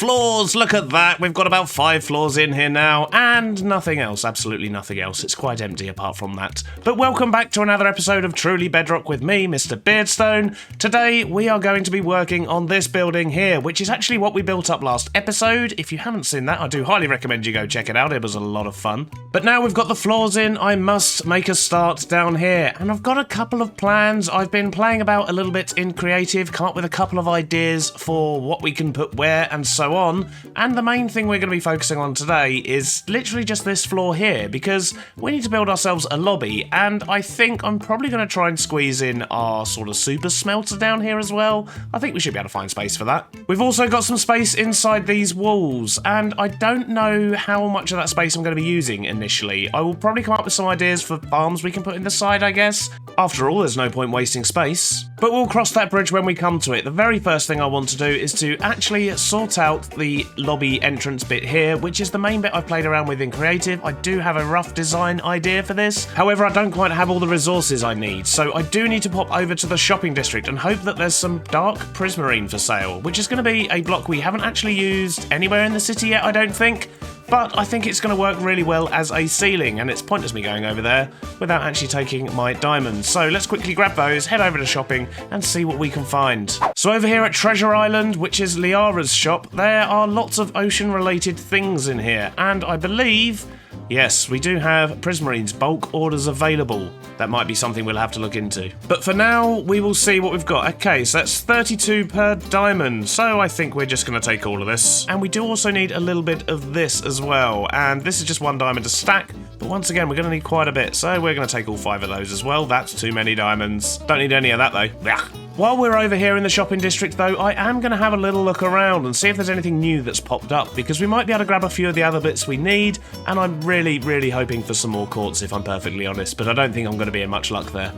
floors, look at that. We've got about 5 floors in here now, and nothing else, absolutely nothing else. It's quite empty apart from that. But welcome back to another episode of Truly Bedrock with me, Mr. Beardstone. Today, we are going to be working on this building here, which is actually what we built up last episode. If you haven't seen that, I do highly recommend you go check it out. It was a lot of fun. But now we've got the floors in, I must make a start down here. And I've got a couple of plans. I've been playing about a little bit in creative, come up with a couple of ideas for what we can put where and so on. And the main thing we're going to be focusing on today is literally just this floor here, because we need to build ourselves a lobby, and I think I'm probably going to try and squeeze in our sort of super smelter down here as well. I think we should be able to find space for that. We've also got some space inside these walls, and I don't know how much of that space I'm going to be using initially. I will probably come up with some ideas for farms we can put in the side, I guess. After all, there's no point wasting space. But we'll cross that bridge when we come to it. The very first thing I want to do is to actually sort out the lobby entrance bit here, which is the main bit I've played around with in creative. I do have a rough design idea for this. However, I don't quite have all the resources I need, so I do need to pop over to the shopping district and hope that there's some dark prismarine for sale, which is going to be a block we haven't actually used anywhere in the city yet, I don't think. But I think it's going to work really well as a ceiling, and it's pointless me going over there without actually taking my diamonds. So let's quickly grab those, head over to shopping, and see what we can find. So over here at Treasure Island, which is Liara's shop, there are lots of ocean-related things in here, and I believe, yes, we do have Prismarine's bulk orders available. That might be something we'll have to look into. But for now, we will see what we've got. Okay, so that's 32 per diamond, so I think we're just going to take all of this. And we do also need a little bit of this as well, and this is just 1 diamond a stack, but once again, we're going to need quite a bit, so we're going to take all 5 of those as well. That's too many diamonds. Don't need any of that, though. Blech. While we're over here in the shopping district, though, I am going to have a little look around and see if there's anything new that's popped up, because we might be able to grab a few of the other bits we need, and I'm really hoping for some more quartz, if I'm perfectly honest, but I don't think I'm going to be in much luck there.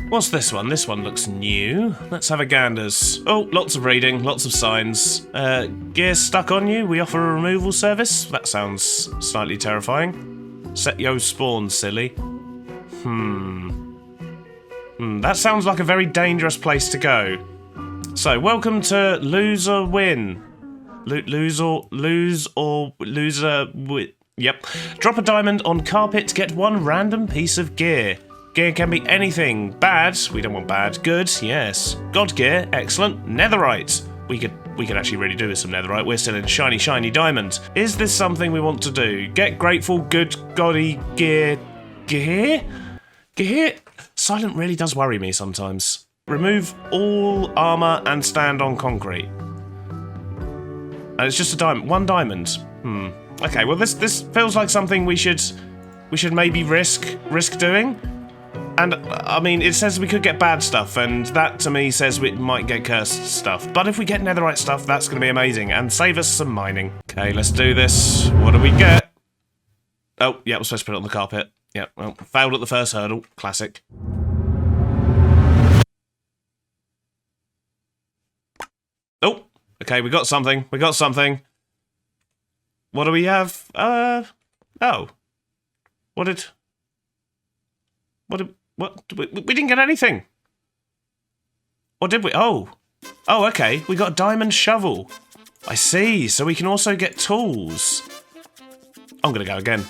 What's this one? This one looks new. Let's have a ganders. Oh, lots of reading, lots of signs. Gear stuck on you? We offer a removal service? That sounds slightly terrifying. Set yo spawn, silly. That sounds like a very dangerous place to go. So, welcome to Lose or Win. Yep. Drop a diamond on carpet, get 1 random piece of gear. Gear can be anything. Bad, we don't want bad. Good, yes. God gear, excellent. Netherite. We could actually really do with some netherite. We're still in shiny diamond. Is this something we want to do? Get grateful, good, goddy gear. Gear? Silent really does worry me sometimes. Remove all armor and stand on concrete. And it's just a diamond. 1 diamond. Okay, well this feels like something we should maybe risk doing. And I mean, it says we could get bad stuff, and that to me says we might get cursed stuff. But if we get netherite stuff, that's going to be amazing and save us some mining. Okay, let's do this. What do we get? Oh, yeah, we're supposed to put it on the carpet. Yeah, well, failed at the first hurdle. Classic. Oh, okay, we got something. We What do we have? Oh. We didn't get anything. Or did we? Oh, okay, we got a diamond shovel. I see, so we can also get tools. I'm gonna go again.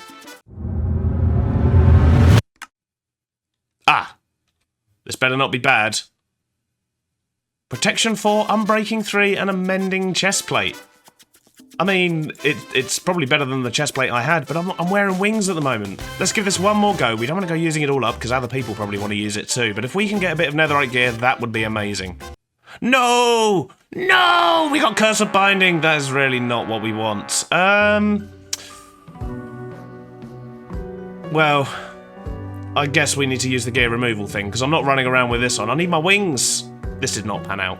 This better not be bad. Protection 4, Unbreaking 3, and a mending chest plate. I mean, it's probably better than the chest plate I had, but I'm wearing wings at the moment. Let's give this one more go. We don't want to go using it all up, because other people probably want to use it too, but if we can get a bit of netherite gear, that would be amazing. No! No! We got Curse of Binding. That is really not what we want. Well, I guess we need to use the gear removal thing, because I'm not running around with this on. I need my wings. This did not pan out.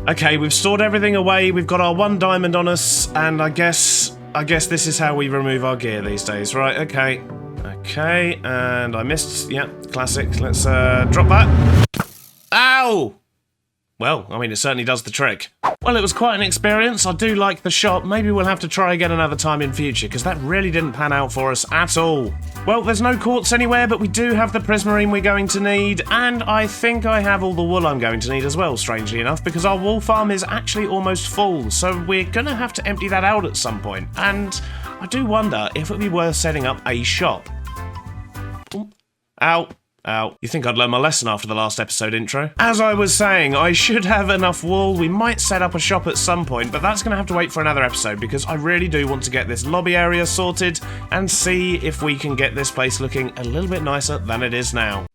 Okay, we've stored everything away, we've got our 1 diamond on us, and I guess this is how we remove our gear these days, right? Okay, and I missed, yeah, classic. Let's drop that. Ow! well, I mean, it certainly does the trick. Well, it was quite an experience. I do like the shop. Maybe we'll have to try again another time in future, because that really didn't pan out for us at all. Well, there's no quartz anywhere, but we do have the prismarine we're going to need, and I think I have all the wool I'm going to need as well, strangely enough, because our wool farm is actually almost full, so we're going to have to empty that out at some point. And I do wonder if it would be worth setting up a shop. Ow. Ow. You think I'd learn my lesson after the last episode intro? As I was saying, I should have enough wool. We might set up a shop at some point, but that's going to have to wait for another episode because I really do want to get this lobby area sorted and see if we can get this place looking a little bit nicer than it is now.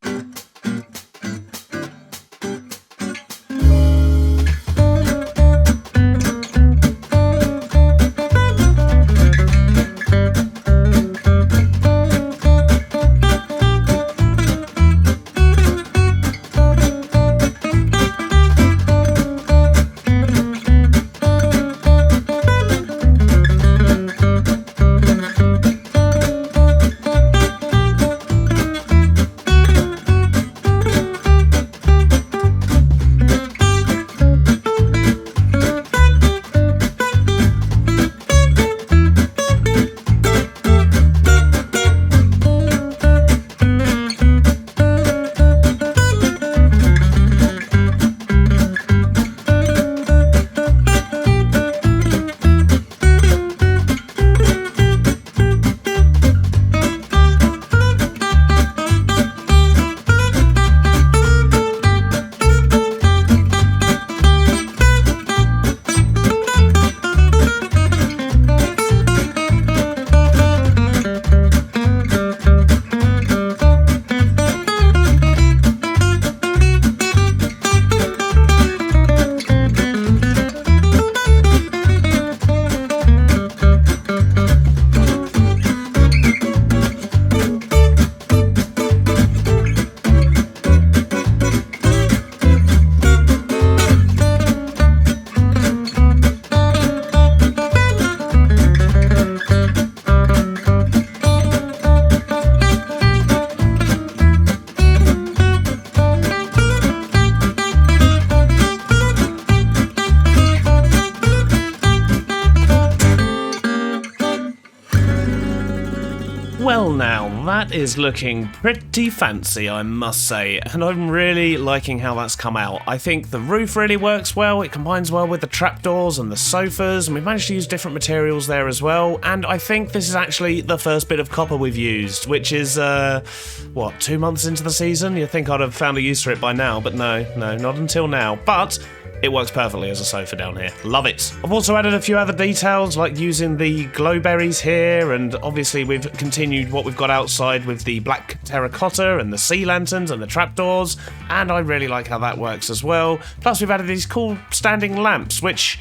Well now, that is looking pretty fancy, I must say, and I'm really liking how that's come out. I think the roof really works well, it combines well with the trapdoors and the sofas, and we've managed to use different materials there as well, and I think this is actually the first bit of copper we've used, which is, 2 months into the season? You'd think I'd have found a use for it by now, but no, not until now. But it works perfectly as a sofa down here. Love it. I've also added a few other details, like using the glowberries here, and obviously we've continued what we've got outside with the black terracotta and the sea lanterns and the trapdoors, and I really like how that works as well. Plus we've added these cool standing lamps, which,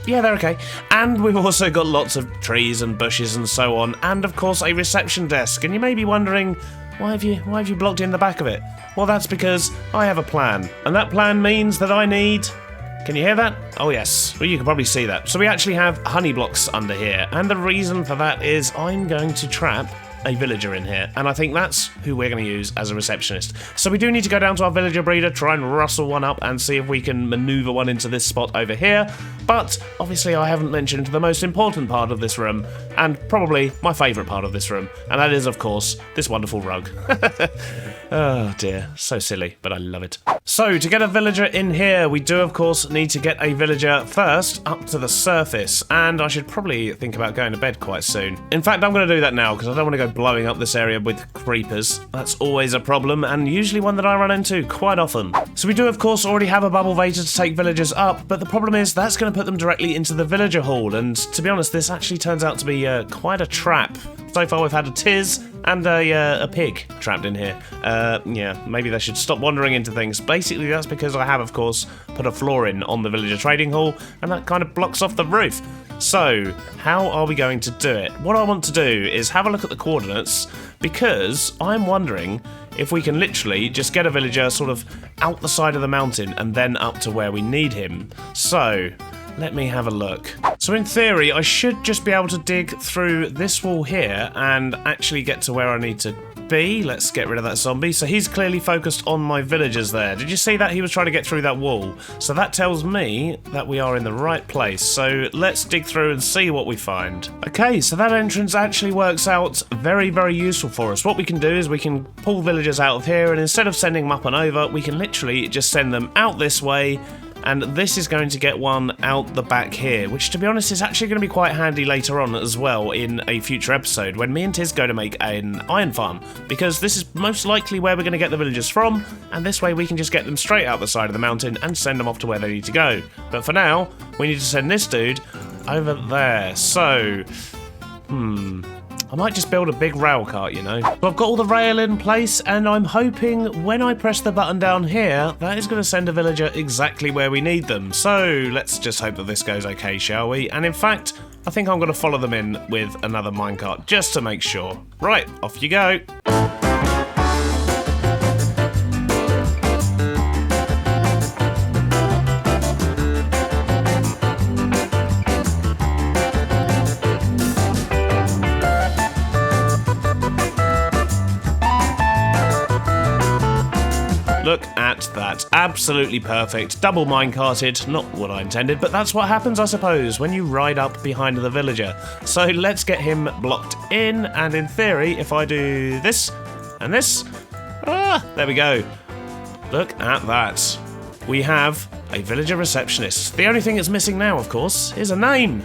yeah, they're okay. And we've also got lots of trees and bushes and so on, and of course a reception desk. And you may be wondering, why have you blocked in the back of it? Well, that's because I have a plan. And that plan means that I need... Can you hear that? Oh yes, well you can probably see that. So we actually have honey blocks under here, and the reason for that is I'm going to trap a villager in here, and I think that's who we're going to use as a receptionist. So we do need to go down to our villager breeder, try and rustle one up and see if we can maneuver one into this spot over here, but obviously I haven't mentioned the most important part of this room, and probably my favourite part of this room, and that is of course this wonderful rug. Oh dear, so silly, but I love it. So, to get a villager in here, we do of course need to get a villager first up to the surface, and I should probably think about going to bed quite soon. In fact, I'm going to do that now, because I don't want to go blowing up this area with creepers. That's always a problem, and usually one that I run into quite often. So we do of course already have a bubble vator to take villagers up, but the problem is that's going to put them directly into the villager hall, and to be honest, this actually turns out to be quite a trap. So far we've had a tiz and a pig trapped in here. Yeah, maybe they should stop wandering into things. Basically, that's because I have, of course, put a floor in on the villager trading hall, and that kind of blocks off the roof. So, how are we going to do it? What I want to do is have a look at the coordinates, because I'm wondering if we can literally just get a villager sort of out the side of the mountain and then up to where we need him. So, Let me have a look. So in theory, I should just be able to dig through this wall here and actually get to where I need to be. Let's get rid of that zombie. So he's clearly focused on my villagers there. Did you see that? He was trying to get through that wall. So that tells me that we are in the right place. So let's dig through and see what we find. Okay, so that entrance actually works out very, very useful for us. What we can do is we can pull villagers out of here, and instead of sending them up and over, we can literally just send them out this way. And this is going to get one out the back here, which to be honest is actually going to be quite handy later on as well in a future episode when me and Tiz go to make an iron farm, because this is most likely where we're going to get the villagers from, and this way we can just get them straight out the side of the mountain and send them off to where they need to go. But for now, we need to send this dude over there. So, I might just build a big rail cart, you know. So I've got all the rail in place, and I'm hoping when I press the button down here, that is going to send a villager exactly where we need them. So let's just hope that this goes okay, shall we? And in fact, I think I'm going to follow them in with another minecart just to make sure. Right, off you go. Look at that. Absolutely perfect. Double minecarted. Not what I intended, but that's what happens, I suppose, when you ride up behind the villager. So let's get him blocked in, and in theory, if I do this and this... there we go. Look at that. We have a villager receptionist. The only thing that's missing now, of course, is a name.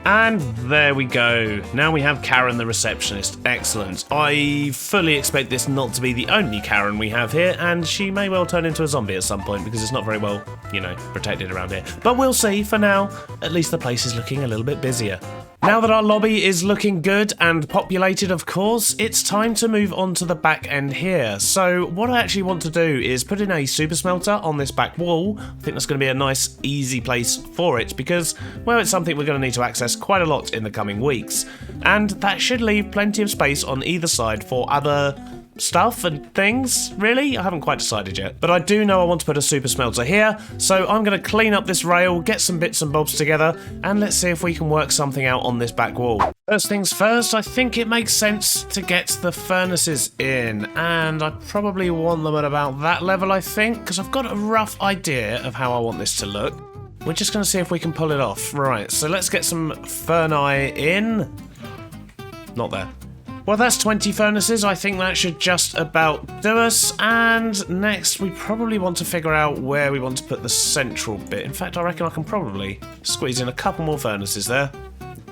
And there we go. Now we have Karen the receptionist. Excellent. I fully expect this not to be the only Karen we have here, and she may well turn into a zombie at some point because it's not very well, you know, protected around here. But we'll see. For now, at least the place is looking a little bit busier. Now that our lobby is looking good and populated, of course, it's time to move on to the back end here. So what I actually want to do is put in a super smelter on this back wall. I think that's going to be a nice, easy place for it because, well, it's something we're going to need to access quite a lot in the coming weeks. And that should leave plenty of space on either side for other stuff and things, really? I haven't quite decided yet. But I do know I want to put a super smelter here, so I'm going to clean up this rail, get some bits and bobs together, and let's see if we can work something out on this back wall. First things first, I think it makes sense to get the furnaces in, and I probably want them at about that level, I think, because I've got a rough idea of how I want this to look. We're just going to see if we can pull it off. Right, so let's get some furnace in. Not there. Well, that's 20 furnaces. I think that should just about do us. And next, we probably want to figure out where we want to put the central bit. In fact, I reckon I can probably squeeze in a couple more furnaces there.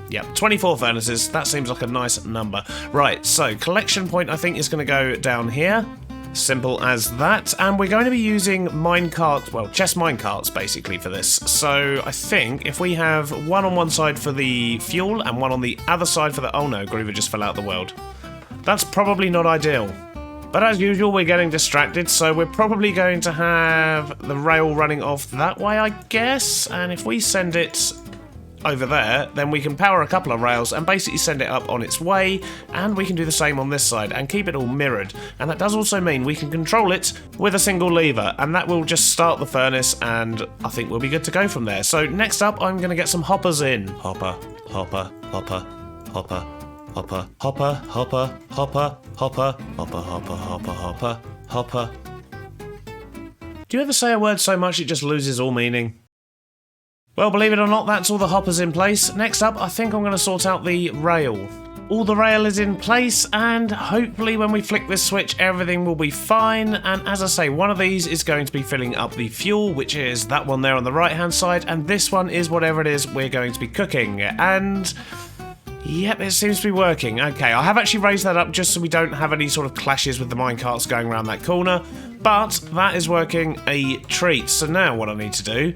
Yep, 24 furnaces. That seems like a nice number. Right, so collection point, I think, is going to go down here. Simple as that. And we're going to be using minecart, well, chest minecarts basically for this. So I think if we have one on one side for the fuel and one on the other side for the... Oh no, Groover just fell out the world. That's probably not ideal. But as usual, we're getting distracted, so we're probably going to have the rail running off that way, I guess. And if we send it over there, then we can power a couple of rails and basically send it up on its way, and we can do the same on this side and keep it all mirrored. And that does also mean we can control it with a single lever, and that will just start the furnace, and I think we'll be good to go from there. So next up, I'm going to get some hoppers in. Hopper, hopper, hopper, hopper, hopper, hopper, hopper, hopper, hopper, hopper, hopper, hopper, hopper, hopper. Do you ever say a word so much it just loses all meaning? Well, believe it or not, that's all the hoppers in place. Next up, I think I'm going to sort out the rail. All the rail is in place, and hopefully when we flick this switch, everything will be fine. And as I say, one of these is going to be filling up the fuel, which is that one there on the right-hand side, and this one is whatever it is we're going to be cooking. And yep, it seems to be working. Okay, I have actually raised that up just so we don't have any sort of clashes with the minecarts going around that corner, but that is working a treat. So now what I need to do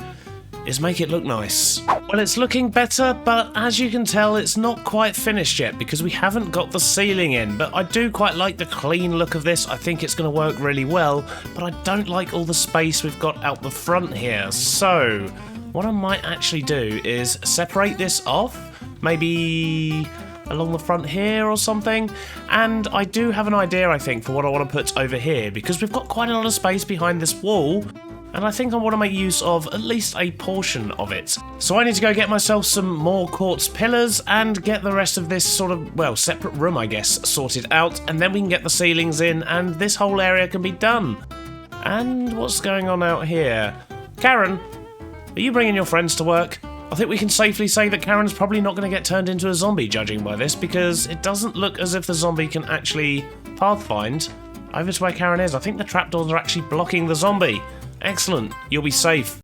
is make it look nice. Well, it's looking better, but as you can tell, it's not quite finished yet because we haven't got the ceiling in. But I do quite like the clean look of this. I think it's going to work really well, but I don't like all the space we've got out the front here. So what I might actually do is separate this off, maybe along the front here or something. And I do have an idea, I think, for what I want to put over here, because we've got quite a lot of space behind this wall. and I think I want to make use of at least a portion of it. So I need to go get myself some more quartz pillars and get the rest of this sort of, well, separate room, I guess, sorted out, and then we can get the ceilings in and this whole area can be done. And what's going on out here? Karen, are you bringing your friends to work? I think we can safely say that Karen's probably not going to get turned into a zombie, judging by this, because it doesn't look as if the zombie can actually pathfind over to where Karen is. I think the trapdoors are actually blocking the zombie. Excellent, you'll be safe.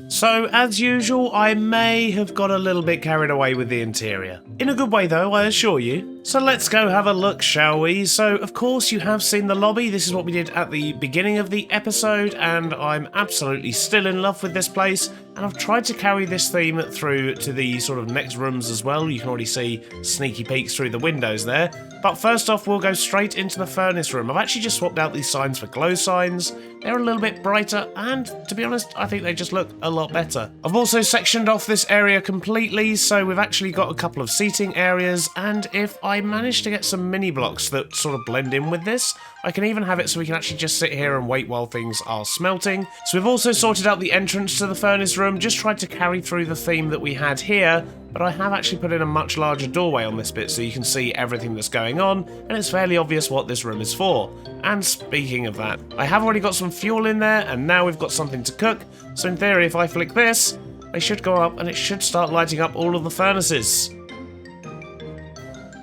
So, as usual, I may have got a little bit carried away with the interior. In a good way though, I assure you. So let's go have a look, shall we? So, of course, you have seen the lobby. This is what we did at the beginning of the episode, and I'm absolutely still in love with this place. And I've tried to carry this theme through to the sort of next rooms as well. You can already see sneaky peeks through the windows there. But first off, we'll go straight into the furnace room. I've actually just swapped out these signs for glow signs. They're a little bit brighter, and to be honest, I think they just look a lot better. I've also sectioned off this area completely, so we've actually got a couple of seating areas, and if I manage to get some mini blocks that sort of blend in with this, I can even have it so we can actually just sit here and wait while things are smelting. So we've also sorted out the entrance to the furnace room, just tried to carry through the theme that we had here, but I have actually put in a much larger doorway on this bit so you can see everything that's going on, and it's fairly obvious what this room is for. And speaking of that, I have already got some fuel in there, and now we've got something to cook, so in theory if I flick this, they should go up and it should start lighting up all of the furnaces.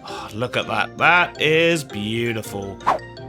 Oh, look at that, that is beautiful.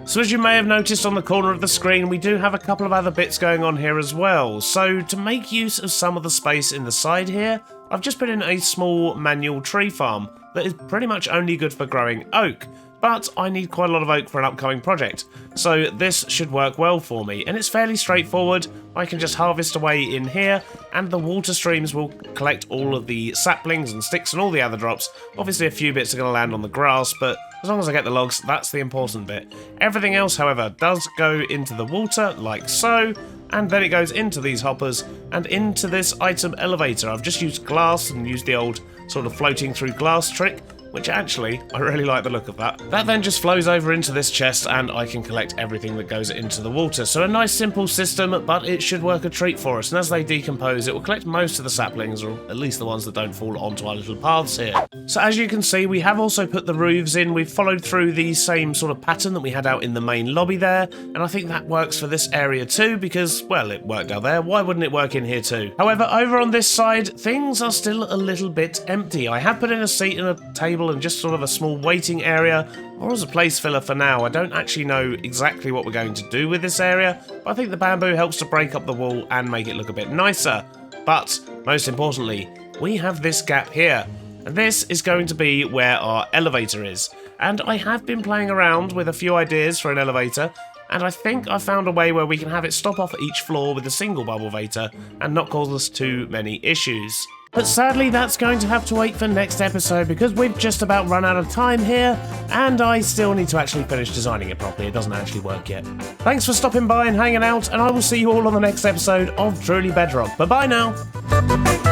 So as you may have noticed on the corner of the screen, we do have a couple of other bits going on here as well. So to make use of some of the space in the side here, I've just put in a small manual tree farm that is pretty much only good for growing oak. But I need quite a lot of oak for an upcoming project, so this should work well for me, and it's fairly straightforward. I can just harvest away in here, and the water streams will collect all of the saplings and sticks and all the other drops. Obviously a few bits are going to land on the grass, but as long as I get the logs, that's the important bit. Everything else, however, does go into the water, like so, and then it goes into these hoppers, and into this item elevator. I've just used glass and used the old sort of floating through glass trick, which actually, I really like the look of that. That then just flows over into this chest and I can collect everything that goes into the water. So a nice simple system, but it should work a treat for us. And as they decompose, it will collect most of the saplings, or at least the ones that don't fall onto our little paths here. So as you can see, we have also put the roofs in. We've followed through the same sort of pattern that we had out in the main lobby there. And I think that works for this area too, because, well, it worked out there. Why wouldn't it work in here too? However, over on this side, things are still a little bit empty. I have put in a seat and a table and just sort of a small waiting area, or as a place filler for now. I don't actually know exactly what we're going to do with this area, but I think the bamboo helps to break up the wall and make it look a bit nicer. But most importantly, we have this gap here, and this is going to be where our elevator is. And I have been playing around with a few ideas for an elevator, and I think I found a way where we can have it stop off at each floor with a single bubble vator and not cause us too many issues. But sadly, that's going to have to wait for next episode because we've just about run out of time here, and I still need to actually finish designing it properly. It doesn't actually work yet. Thanks for stopping by and hanging out, and I will see you all on the next episode of Truly Bedrock. Bye-bye now.